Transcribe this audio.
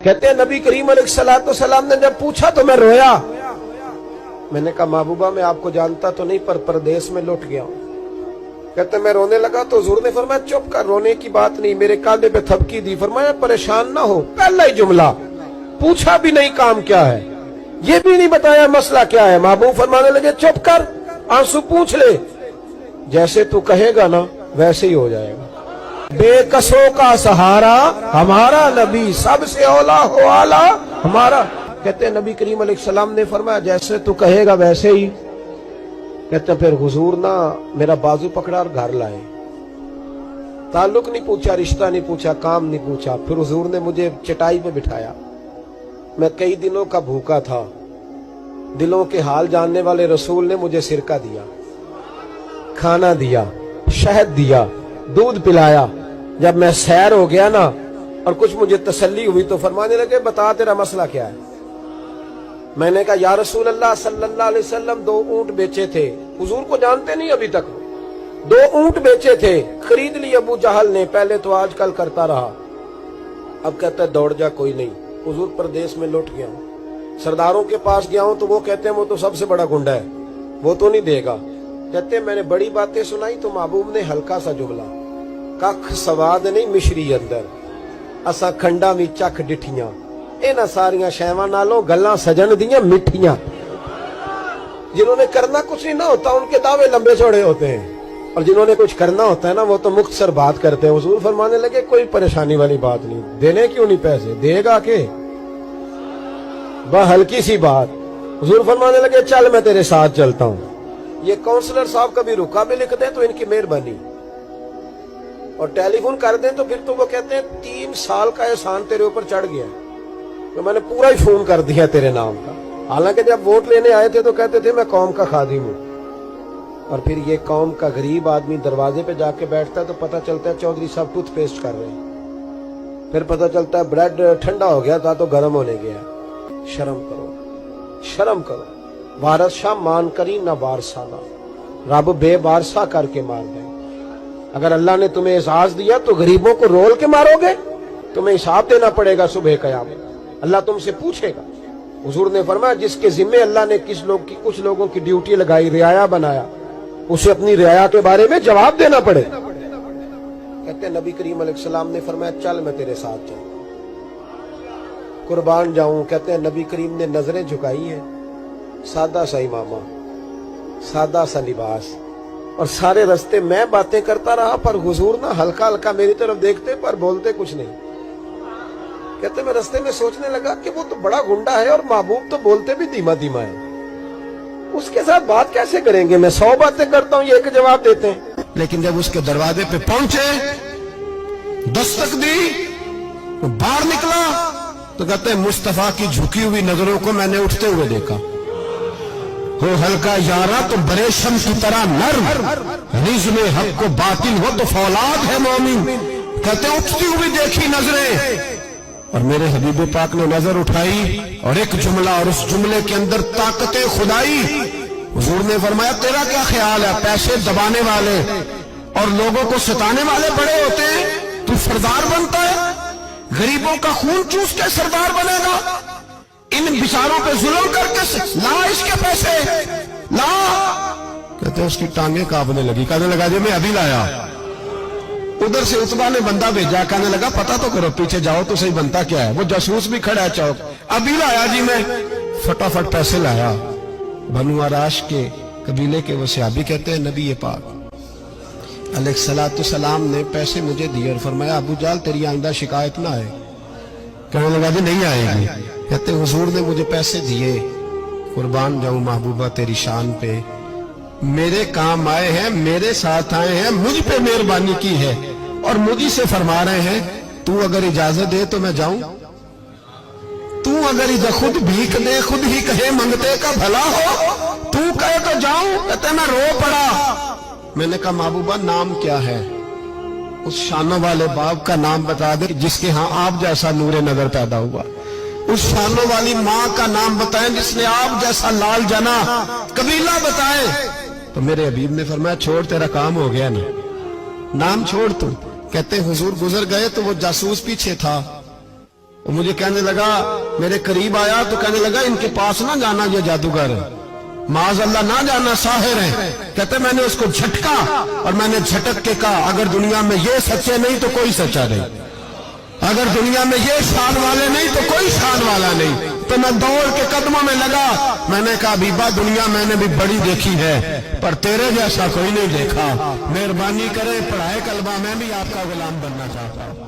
कहते हैं नबी करीम अलैहिस्सलाम ने जब पूछा तो मैं रोया। मैंने कहा महबूबा मैं आपको जानता तो नहीं पर परदेश में लौट गया हूं। कहते मैं रोने लगा तो हुजूर ने फरमाया चुप कर, रोने की बात नहीं। मेरे कांधे पे थपकी दी, फरमाया परेशान ना हो। पहला ही जुमला, पूछा भी नहीं काम क्या है, ये भी नहीं बताया मसला क्या है। महबूब फरमाने लगे चुप कर, आंसू पूछ ले, जैसे तू कहेगा ना वैसे ही हो जाएगा। बेकसों का सहारा हमारा नबी, सबसे औला हो आला हमारा। कहते हैं नबी करीम अलैहिस्सलाम ने फरमाया जैसे तू कहेगा वैसे ही। कहते हैं फिर हुजूर ना मेरा बाजू पकड़ा और घर लाए। ताल्लुक नहीं पूछा, रिश्ता नहीं पूछा, काम नहीं पूछा। फिर हुजूर ने मुझे चटाई पे बिठाया। मैं कई दिनों का भूखा था। दिलों के हाल जानने वाले रसूल ने मुझे सिरका दिया, खाना दिया, शहद दिया, दूध पिलाया। जब मैं सैर हो गया ना और कुछ मुझे तसल्ली हुई तो फरमाने लगे बता तेरा मसला क्या है। मैंने कहा या रसूल अल्लाह सल्लल्लाहु अलैहि वसल्लम 2 ऊंट बेचे थे। हुजूर को जानते नहीं अभी तक। 2 ऊंट बेचे थे, खरीद लिए अबू जहल ने। पहले तो आजकल करता रहा, अब कहता है दौड़ जा, कोई नहीं। हुजूर प्रदेश में लौट गया हूं, सरदारों के पास गया हूं तो वो कहते हैं वो तो सबसे बड़ा गुंडा है, वो तो नहीं देगा। कहते मैंने बड़ी बातें सुनाई तो महबूब ने हल्का सा जुमला, कख सवाद नहीं मिश्री अंदर, असा खंडा मी चख डिठियां, इन्हां सारियां शैवां नालों गल्लां सजन दियां मिठियां। जिन्होंने करना कुछ नहीं ना होता उनके दावे लंबे चौड़े होते हैं, और जिन्होंने कुछ करना होता है ना वो तो मुख्तसर बात करते हैं। हुजूर फरमाने लगे कोई परेशानी वाली बात नहीं, देने क्यों नहीं पैसे, देगा के बस हल्की सी बात। हुजूर फरमाने लगे चल मैं तेरे साथ चलता हूं। ये काउंसलर साहब कभी रुका भी लिख दें तो इनकी मेहरबानी, और टेलीफोन कर दें तो फिर तो वो कहते हैं 3 साल का एहसान तेरे ऊपर चढ़ गया, तो मैंने पूरा ही फोन कर दिया तेरे नाम का। हालांकि जब वोट लेने आए थे तो कहते थे मैं कौम का खादिम हूं, और फिर ये कौम का गरीब आदमी दरवाजे पे जाके बैठता है तो पता चलता है चौधरी साहब टूथपेस्ट कर रहे हैं, फिर पता चलता है ब्रेड ठंडा हो गया था तो गर्म होने गया। शर्म करो, शर्म करो। वारस शाह मान करी ना वारसाना, रब बेवारसा करके मार दे। अगर अल्लाह ने तुम्हें एहसास दिया तो गरीबों को रोल के मारोगे, तुम्हें हिसाब देना पड़ेगा सुबह कयामत, अल्लाह तुमसे पूछेगा। हुजूर ने फरमाया जिसके जिम्मे अल्लाह ने कुछ लोगों की ड्यूटी लगाई, रियाया बनाया, उसे अपनी रियाया के बारे में जवाब देना पड़े। कहते नबी करीम अलैहिस्सलाम ने फरमाया चल मैं तेरे साथ चल, कुर्बान जाऊं। कहते हैं नबी करीम ने नजरें झुकाई है, सादा सा इमामा, सादा सा लिबास, और सारे रास्ते मैं बातें करता रहा पर हुजूर ना हल्का हल्का मेरी तरफ देखते पर बोलते कुछ नहीं। कहते मैं रास्ते में सोचने लगा कि वो तो बड़ा गुंडा है और महबूब तो बोलते भी धीमा धीमा है, उसके साथ बात कैसे करेंगे। मैं 100 बातें करता हूं, ये एक जवाब देते हैं। लेकिन जब उसके दरवाजे पे पहुंचे, दस्तक दी, वो बाहर निकला तो कहते हैं मुस्तफा की झुकी हुई नजरों को मैंने उठते हुए देखा। हो हल्का यारा तो बड़े शम्स की तरह नर्म, रिज़्म हक को बातिल हो तो फौलाद है मोमिन। कहते उठती हुई देखी नजरें, और मेरे हबीब पाक ने नजर उठाई और एक जुमला, और उस जुमले के अंदर ताकत खुदाई। हुजूर ने फरमाया तेरा क्या ख्याल है, पैसे दबाने वाले और लोगों को सताने वाले बड़े होते हैं, तू सरदार बनता है, गरीबों का खून चूस के सरदार बनेगा। इन बिचारों पे जुल्म करके ला इसके पैसे ला। कहते उसकी टांगे कांपने लगी, कहने लगा जी मैं अभी लाया। उधर से उतबा ने बंदा भेजा, कहने लगा पता तो करो, पीछे जाओ तो सही बनता क्या है। वो जासूस भी खड़ा है चौक, अभी लाया जी मैं, फटाफट पैसे लाया। बनु आराश के कबीले के वो सहाबी कहते हैं नबी पाक अलैहिस्सलाम ने पैसे मुझे दिए और फरमाया अबू जाल तेरी आइंदा शिकायत ना आए। कहने लगा जी नहीं आएगी। कहते हुजूर ने मुझे पैसे दिए, कुर्बान जाऊं महबूबा तेरी शान पे, मेरे काम आए हैं, मेरे साथ आए हैं, मुझ पे मेहरबानी की है, और मुझी से फरमा रहे हैं तू अगर इजाजत दे तो मैं जाऊं, तू अगर इधर खुद भीख दे, खुद ही कहे मंगते का भला हो, तू कहे तो जाऊं। कहते मैं रो पड़ा। मैंने कहा महबूबा नाम क्या है, उस शानों वाले बाप का नाम बता दे जिसके यहाँ आप जैसा नूरे नजर पैदा हुआ, उस शानों वाली माँ का नाम बताएं जिसने आप जैसा लाल जना, कबीला बताएं। तो मेरे हबीब ने फरमाया छोड़ तेरा काम हो गया ना, नाम छोड़ तू। कहते हुजूर गुजर गए तो वो जासूस पीछे था, وہ مجھے کہنے لگا، میرے قریب آیا تو کہنے لگا ان کے پاس نہ جانا، یہ جادوگر معاذ اللہ نہ جانا، ساحر ہیں۔ کہتے میں نے اس کو جھٹکا اور میں نے جھٹک کے کہا اگر دنیا میں یہ سچے نہیں تو کوئی سچا نہیں، اگر دنیا میں یہ شان والے نہیں تو کوئی شان والا نہیں۔ تو میں دوڑ کے قدموں میں لگا، میں نے کہا بیبا دنیا میں نے بھی بڑی دیکھی ہے پر تیرے جیسا کوئی نہیں دیکھا، مہربانی کرے پڑھائے کلمہ، میں بھی آپ کا غلام بننا چاہتا ہوں۔